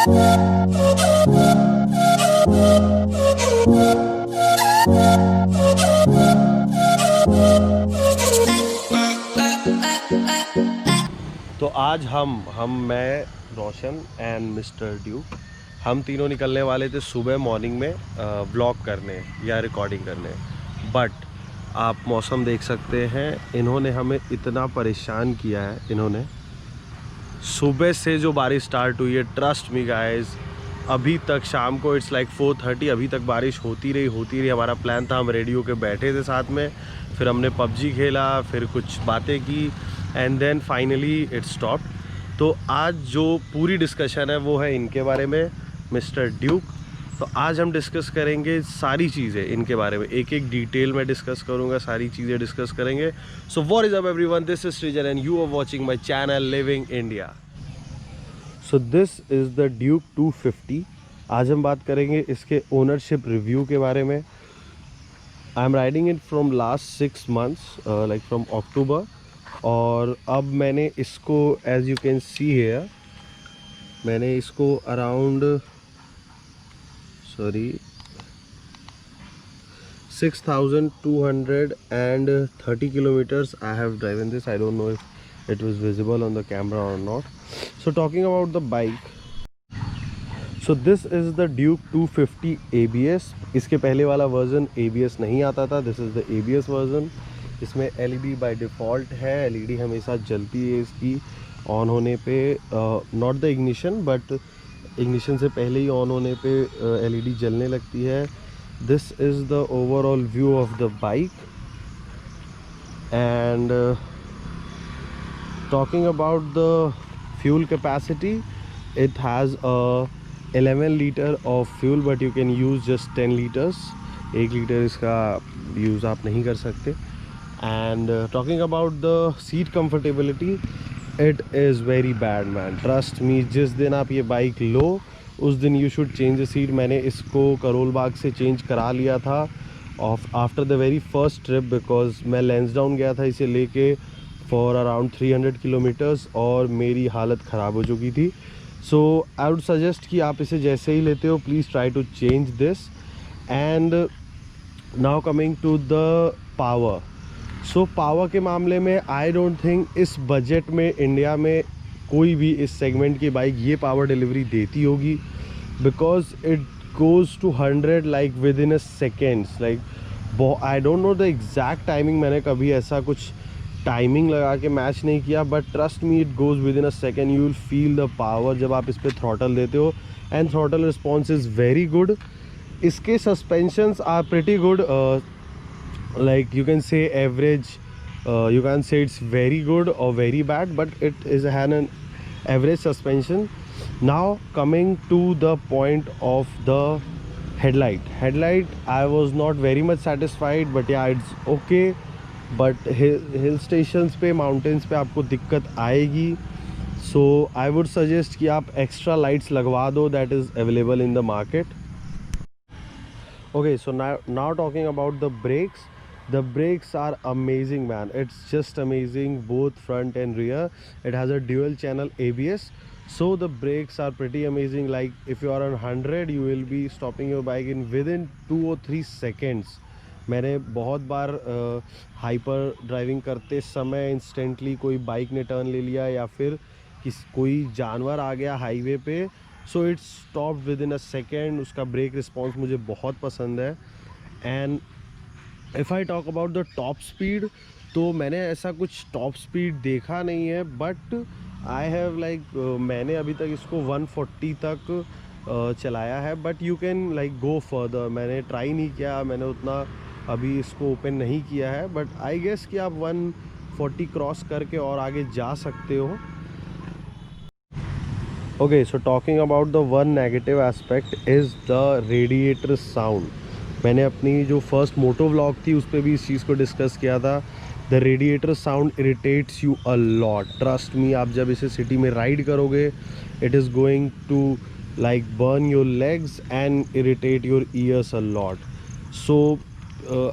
तो आज मैं रोशन एंड मिस्टर ड्यूक हम तीनों निकलने वाले थे सुबह मॉर्निंग में व्लॉग करने या रिकॉर्डिंग करने। बट आप मौसम देख सकते हैं, इन्होंने हमें इतना परेशान किया है। इन्होंने सुबह से जो बारिश स्टार्ट हुई है, ट्रस्ट मी गाइस, अभी तक शाम को इट्स लाइक 4:30 अभी तक बारिश होती रही। हमारा प्लान था, हम रेडियो के बैठे थे साथ में, फिर हमने पबजी खेला, फिर कुछ बातें की and then finally it stopped. तो आज जो पूरी डिस्कशन है वो है इनके बारे में, मिस्टर ड्यूक। तो आज हम डिस्कस करेंगे सारी चीज़ें इनके बारे में, एक एक डिटेल में डिस्कस करूंगा, सारी चीज़ें डिस्कस करेंगे। So what is up everyone, this is Srijan and you are watching my channel living India. So this is the Duke 250। आज हम बात करेंगे इसके ओनरशिप रिव्यू के बारे में। I am riding it from last 6 months, like from October. और अब मैंने इसको, as you can see here, मैंने इसको around 6,230 kilometers I have driven this. I don't know if it was visible on the camera or not. So talking about the bike, so this is the Duke 250 ABS. इसके पहले वाला version ABS नहीं आता था, this is the ABS version. इसमें LED by default है, LED हमेशा जलती है इसकी ऑन होने पे, not the ignition but ignition से पहले ही ऑन होने पे LED जलने लगती है। This is the overall view of the bike, and talking about the fuel capacity, it has a 11 liter of fuel but you can use just 10 liters। 1 litre इसका use आप नहीं कर सकते। and talking about the seat comfortability, it is very bad man, trust me। जिस दिन आप ये bike लो उस दिन you should change the seat. मैंने इसको करोल बाग से चेंज करा लिया था after the very first trip, because मैं लैंसडाउन गया था इसे लेके फॉर अराउंड 300 किलोमीटर्स और मेरी हालत ख़राब हो चुकी थी। सो आई वुड सजेस्ट कि आप इसे जैसे ही लेते हो please try to change this. And now coming to the power. So power के मामले में आई डोंट थिंक इस बजट में इंडिया में कोई भी इस सेगमेंट की बाइक ये पावर डिलीवरी देती होगी, because it goes to 100 like with in a seconds. Like I don't know the exact timing, मैंने कभी ऐसा कुछ टाइमिंग लगा के मैच नहीं किया, but trust me it goes with in a second. You will feel the power जब आप इस पर थ्रॉटल देते हो, and throttle response is very good. इसके suspensions are pretty good, like you can say average, you can say it's very good or very bad, but it is an average suspension. Now coming to the point of the headlight, I was not very much satisfied, but yeah it's okay। but hill stations पे, mountains पे आपको दिक्कत आएगी। so I would suggest कि आप extra lights लगवा दो, that is available in the market। okay, so now talking about the brakes। The brakes are amazing man, it's just amazing, both front and rear। it has a dual channel ABS, so the brakes are pretty amazing। like if you are on 100 you will be stopping your bike in within 2 or 3 seconds। मैंने बहुत बार hyper driving करते समय instantly कोई bike ने turn ले लिया या फिर कोई जानवर आ गया हाईवे पे, so it's stop with in a second. उसका ब्रेक रिस्पॉन्स मुझे बहुत पसंद है। And if I talk about the top speed, तो मैंने ऐसा कुछ टॉप स्पीड देखा नहीं है, बट आई हैव लाइक मैंने अभी तक इसको 140 तक चलाया है, but you can like go further. मैंने ट्राई नहीं किया, मैंने उतना अभी इसको ओपन नहीं किया है, बट आई गेस कि आप 140 क्रॉस करके और आगे जा सकते हो। Okay, so talking about the one negative aspect is the radiator sound. मैंने अपनी जो फर्स्ट मोटो व्लॉग थी उस पर भी इस चीज़ को डिस्कस किया था। The radiator sound irritates you a lot, trust me. आप जब इसे सिटी में राइड करोगे it is going to like burn your legs and irritate your ears a lot. So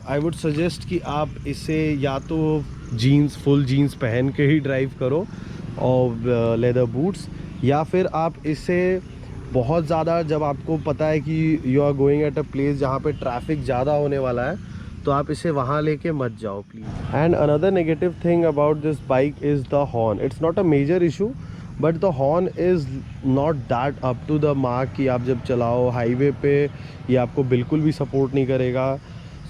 I would suggest कि आप इसे या तो जीन्स, फुल जीन्स पहन के ही ड्राइव करो और लेदर बूट्स, या फिर आप इसे बहुत ज़्यादा जब आपको पता है कि you are going at a place जहाँ पे ट्रैफिक ज़्यादा होने वाला है, तो आप इसे वहाँ लेके मत जाओ please. And another negative thing about this bike is the horn. It's not a major issue, but the horn is not that up to the mark कि आप जब चलाओ हाईवे पे ये आपको बिल्कुल भी सपोर्ट नहीं करेगा।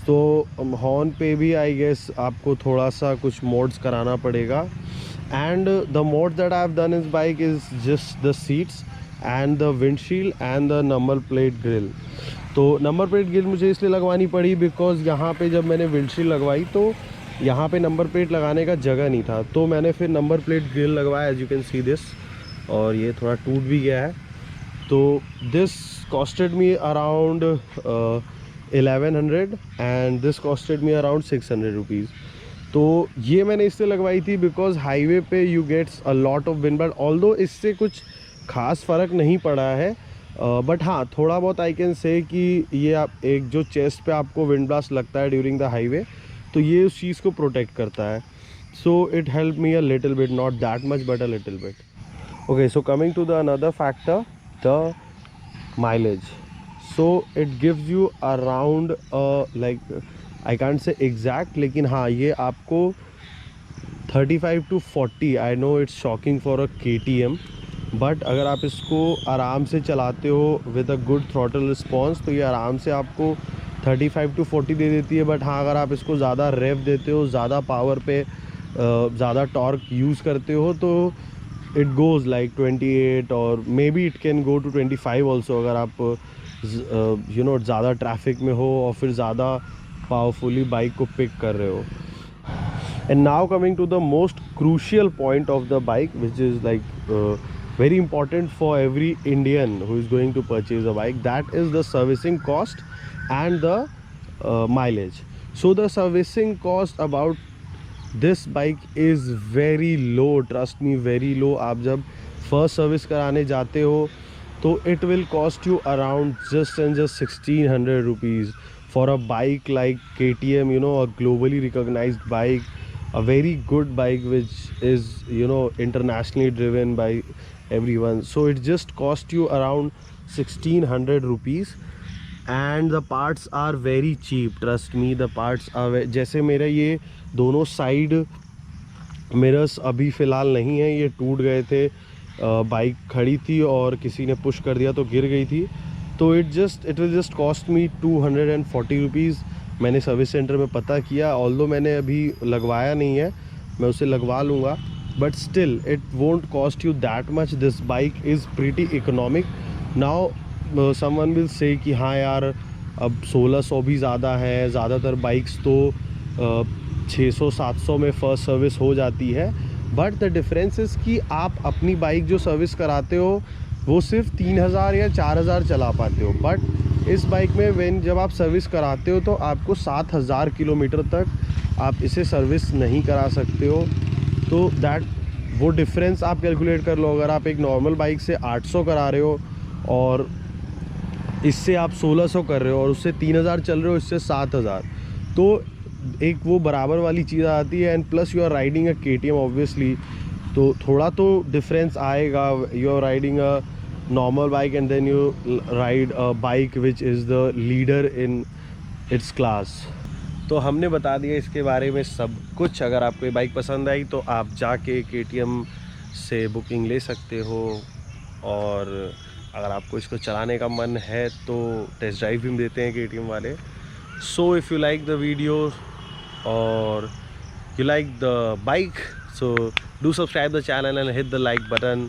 तो हॉर्न पे भी आई गेस आपको थोड़ा सा कुछ मोड्स कराना पड़ेगा। And the mod that I have done इस bike is just the seats and the windshield and the number plate grill. तो नंबर प्लेट ग्रिल मुझे इसलिए लगवानी पड़ी बिकॉज़ यहाँ पे जब मैंने विंडशील्ड लगवाई तो यहाँ पे नंबर प्लेट लगाने का जगह नहीं था, तो मैंने फिर नंबर प्लेट ग्रिल लगवाया, as you can see this. और ये थोड़ा टूट भी गया है। तो this costed me around 1100 and this costed me around 600 rupees. तो ये मैंने इसलिए लगवाई थी बिकॉज हाईवे पे you gets a lot of wind blast. Although इससे कुछ खास फ़र्क नहीं पड़ा है, बट हाँ थोड़ा बहुत आई कैन से कि ये आप एक जो चेस्ट पे आपको विंड ब्लास्ट लगता है ड्यूरिंग द हाईवे, तो ये उस चीज़ को प्रोटेक्ट करता है। So it help me a little bit, not that much but a little bit. Okay, so coming to the another factor, the mileage. So it gives you around like I can't say exact, लेकिन हाँ ये आपको 35 to 40, I know it's shocking for a KTM, but अगर आप इसको आराम से चलाते हो with a good throttle response तो ये आराम से आपको 35 to 40 दे देती है। बट हाँ अगर आप इसको ज़्यादा रेव देते हो, ज़्यादा पावर पे ज़्यादा टॉर्क यूज़ करते हो तो इट गोज़ लाइक 28 और maybe it can go to 25 also, अगर आप यू नो ज़्यादा ट्रैफिक में हो और फिर ज़्यादा पावरफुली बाइक को पिक कर रहे हो। And now coming to the most crucial point of the bike, which is like very important for every Indian who is going to purchase a bike, that is the servicing cost and the mileage. So the servicing cost about this bike is very low, trust me, very low. आप जब first service कराने जाते हो तो it will cost you around just 1600 rupees for a bike like KTM, you know, a globally recognized bike, a very good bike which is, you know, internationally driven by everyone. So it just cost you around 1600 rupees and the parts are very cheap, trust me, the parts are जैसे मेरा ये दोनों side mirrors अभी फ़िलहाल नहीं है, ये टूट गए थे, बाइक खड़ी थी और किसी ने पुश कर दिया तो गिर गई थी। तो it will just cost me 240 rupees. मैंने सर्विस सेंटर में पता किया, ऑल्दो मैंने अभी लगवाया नहीं है, मैं उसे लगवा लूँगा, but still it won't cost you that much. This bike is pretty economic. Now someone will say कि हाँ यार अब 1600 भी ज़्यादा है, ज़्यादातर बाइक्स तो 600-700 में फ़र्स्ट सर्विस हो जाती है। बट द डिफरेंस इज़ कि आप अपनी बाइक जो सर्विस कराते हो वो सिर्फ 3000 या 4000 चला पाते हो, बट इस बाइक में जब आप सर्विस कराते हो तो आपको 7000 किलोमीटर तक आप इसे सर्विस नहीं करा सकते हो। तो वो डिफरेंस आप कैलकुलेट कर लो। अगर आप एक नॉर्मल बाइक से 800 करा रहे हो और इससे आप 1600 कर रहे हो और उससे 3000 चल रहे हो, इससे 7000, तो एक वो बराबर वाली चीज़ आती है। And plus you are riding a KTM obviously, तो थोड़ा तो डिफरेंस आएगा। You are riding a normal bike and then you ride a bike which is the leader in its class. तो हमने बता दिया इसके बारे में सब कुछ। अगर आपको ये बाइक पसंद आई तो आप जाके KTM से बुकिंग ले सकते हो, और अगर आपको इसको चलाने का मन है तो टेस्ट ड्राइव भी देते हैं KTM वाले। So if you like the video or you like the bike, so do subscribe the channel and hit the like button.